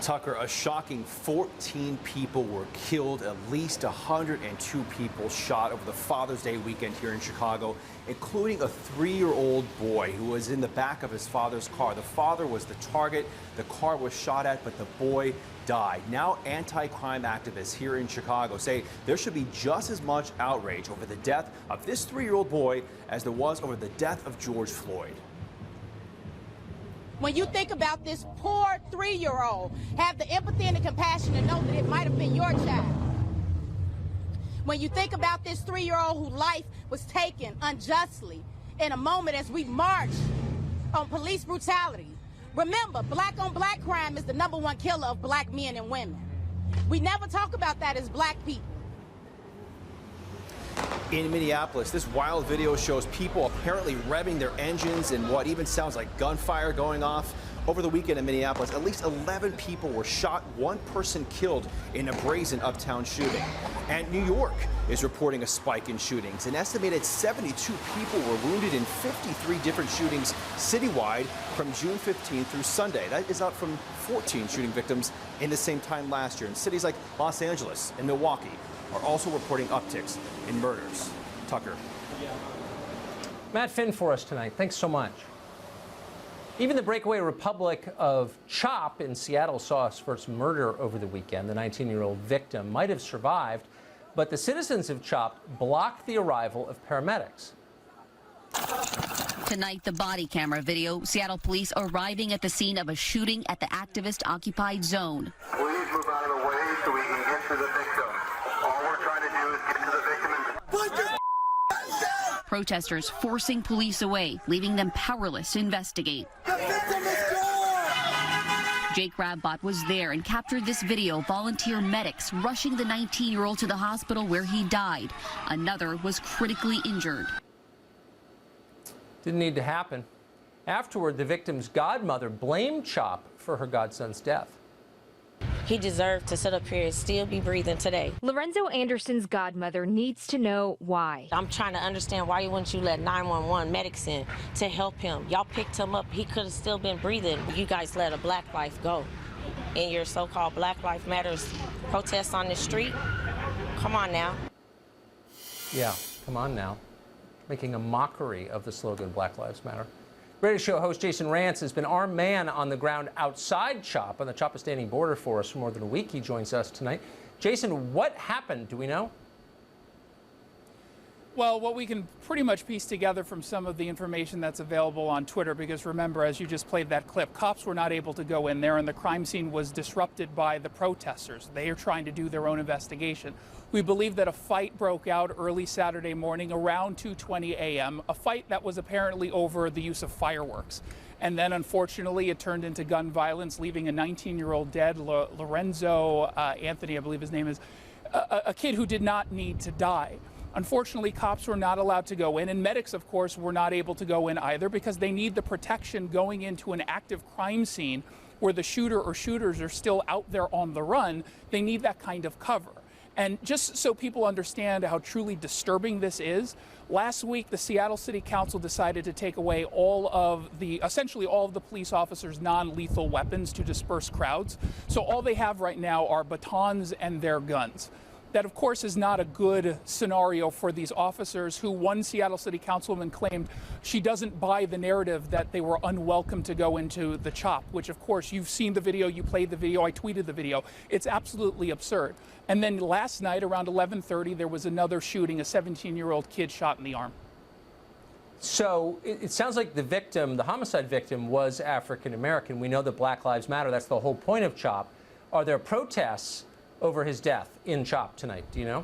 Tucker, a shocking 14 people were killed, at least 102 people shot over the Father's Day weekend here in Chicago, including a 3-year-old boy who was in the back of his father's car. The father was the target. The car was shot at, but the boy died. Now, anti-crime activists here in Chicago say there should be just as much outrage over the death of this 3-year-old boy as there was over the death of George Floyd. When you think about this poor 3-year-old, have the empathy and the compassion to know that it might have been your child. When you think about this 3-year-old whose life was taken unjustly in a moment as we march on police brutality. Remember, black-on-black crime is the #1 killer of black men and women. We never talk about that as black people. In Minneapolis, this wild video shows people apparently revving their engines and what even sounds like gunfire going off. Over the weekend in Minneapolis, at least 11 people were shot, 1 person killed in a brazen uptown shooting. And New York is reporting a spike in shootings. An estimated 72 people were wounded in 53 different shootings citywide from June 15th through Sunday. That is up from 14 shooting victims in the same time last year. And cities like Los Angeles and Milwaukee are also reporting upticks in murders. Tucker. Matt Finn for us tonight. Thanks so much. Even the breakaway Republic of Chop in Seattle saw its first murder over the weekend. The 19-year-old victim might have survived, but the citizens of Chop blocked the arrival of paramedics. Tonight, the body camera video, Seattle police arriving at the scene of a shooting at the activist-occupied zone. Please move out of the way so we can get to the victim. All we're trying to do is get to the victim and... Protesters forcing police away, leaving them powerless to investigate. Jake Rabbot was there and captured this video. Volunteer medics rushing the 19-year-old to the hospital where he died. Another was critically injured. Didn't need to happen. Afterward, the victim's godmother blamed Chop for her godson's death. He deserved to sit up here and still be breathing today. Lorenzo Anderson's godmother needs to know why. I'm trying to understand why wouldn't you let 911 medics in to help him? Y'all picked him up. He could have still been breathing. You guys let a black life go. In your so-called Black Lives Matters protests on the street? Come on now. Yeah, come on now. Making a mockery of the slogan Black Lives Matter. Radio show host Jason Rantz has been our man on the ground outside Chop on the Chopistani border for us for more than a week. He joins us tonight. Jason, what happened? Do we know? Well, what we can pretty much piece together from some of the information that's available on Twitter, because remember, as you just played that clip, cops were not able to go in there and the crime scene was disrupted by the protesters. They are trying to do their own investigation. We believe that a fight broke out early Saturday morning around 2:20 a.m., a fight that was apparently over the use of fireworks. And then, unfortunately, it turned into gun violence, leaving a 19-year-old dead, Lorenzo Anthony, I believe his name is, a kid who did not need to die. Unfortunately, cops were not allowed to go in, and medics, of course, were not able to go in either because they need the protection going into an active crime scene where the shooter or shooters are still out there on the run. They need that kind of cover. And just so people understand how truly disturbing this is, last week the Seattle City Council decided to take away essentially all of the police officers' non-lethal weapons to disperse crowds. So all they have right now are batons and their guns. That, of course, is not a good scenario for these officers who one Seattle City Councilwoman claimed she doesn't buy the narrative that they were unwelcome to go into the Chop, which, of course, you've seen the video, you played the video, I tweeted the video. It's absolutely absurd. And then last night around 11:30, there was another shooting, a 17-year-old kid shot in the arm. So it sounds like the victim, the homicide victim, was African American. We know that Black Lives Matter. That's the whole point of Chop. Are there protests over his death in Chop tonight? Do you know?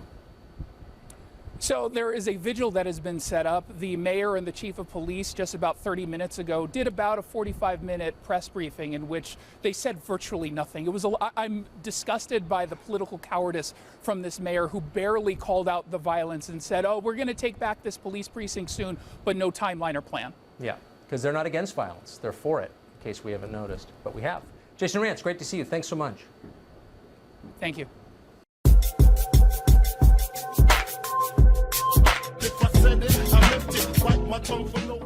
So there is a vigil that has been set up. The mayor and the chief of police just about 30 minutes ago did about a 45-minute press briefing in which they said virtually nothing. It was I'm disgusted by the political cowardice from this mayor who barely called out the violence and said, oh, we're going to take back this police precinct soon, but no timeline or plan. Yeah, because they're not against violence. They're for it, in case we haven't noticed. But we have. Jason Rantz, great to see you. Thanks so much. Thank you. If I said it, I meant it. Bite my tongue for no